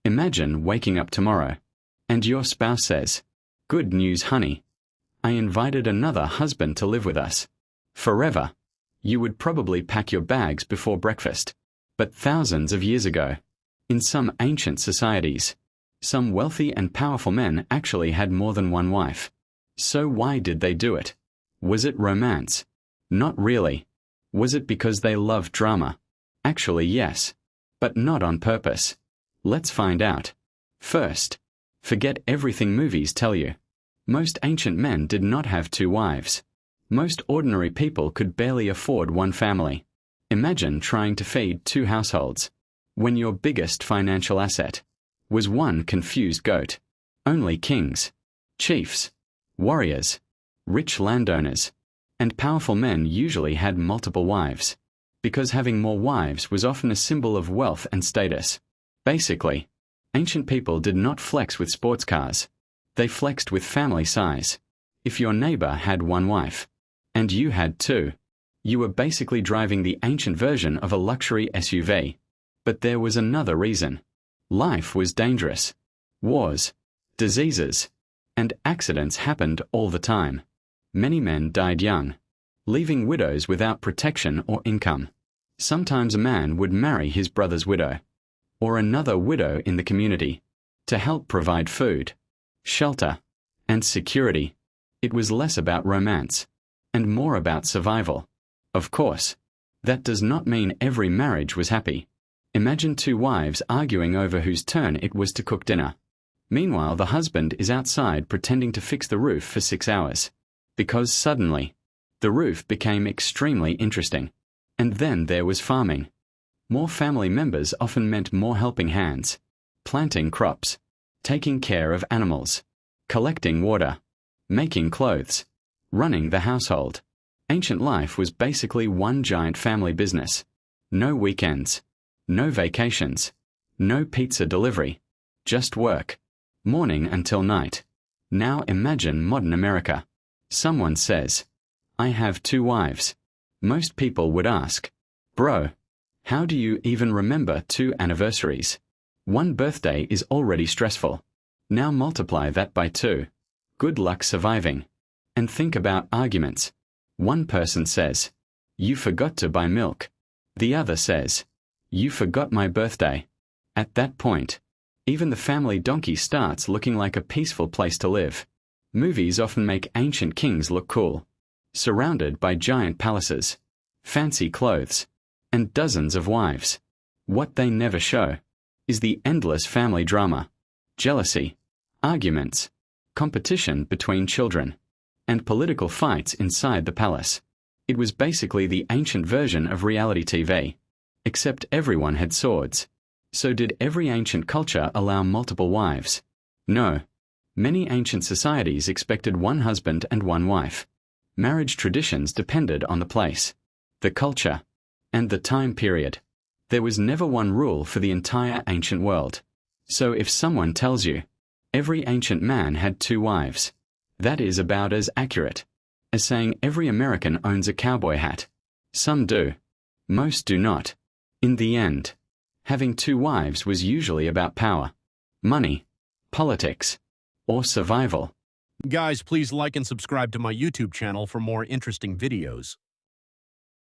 Imagine waking up tomorrow, and your spouse says, "Good news, honey. I invited another husband to live with us. Forever." You would probably pack your bags before breakfast. But thousands of years ago, in some ancient societies, some wealthy and powerful men actually had more than one wife. So why did they do it? Was it romance? Not really. Was it because they loved drama? Actually, yes. But not on purpose. Let's find out. First, forget everything movies tell you. Most ancient men did not have two wives. Most ordinary people could barely afford one family. Imagine trying to feed two households, when your biggest financial asset was one confused goat. Only kings, chiefs, warriors, rich landowners, and powerful men usually had multiple wives, because having more wives was often a symbol of wealth and status. Basically, ancient people did not flex with sports cars. They flexed with family size. If your neighbor had one wife, and you had two, you were basically driving the ancient version of a luxury SUV. But there was another reason. Life was dangerous. Wars, diseases, and accidents happened all the time. Many men died young, leaving widows without protection or income. Sometimes a man would marry his brother's widow, or another widow in the community, to help provide food, shelter, and security. It was less about romance, and more about survival. Of course, that does not mean every marriage was happy. Imagine two wives arguing over whose turn it was to cook dinner. Meanwhile, the husband is outside pretending to fix the roof for 6 hours. Because suddenly, the roof became extremely interesting. And then there was farming. More family members often meant more helping hands, planting crops, taking care of animals, collecting water, making clothes, running the household. Ancient life was basically one giant family business. No weekends, no vacations, no pizza delivery, just work, morning until night. Now imagine modern America. Someone says, "I have two wives." Most people would ask, "Bro, how do you even remember 2 anniversaries? One birthday is already stressful. Now multiply that by 2. Good luck surviving." And think about arguments. One person says, "You forgot to buy milk." The other says, "You forgot my birthday." At that point, even the family donkey starts looking like a peaceful place to live. Movies often make ancient kings look cool, surrounded by giant palaces, fancy clothes, and dozens of wives. What they never show is the endless family drama, jealousy, arguments, competition between children, and political fights inside the palace. It was basically the ancient version of reality TV, except everyone had swords. So did every ancient culture allow multiple wives? No. Many ancient societies expected one husband and one wife. Marriage traditions depended on the place, the culture, and the time period. There was never one rule for the entire ancient world. So if someone tells you, every ancient man had 2 wives, that is about as accurate as saying every American owns a cowboy hat. Some do. Most do not. In the end, having 2 wives was usually about power, money, politics, or survival. Guys, please like and subscribe to my YouTube channel for more interesting videos.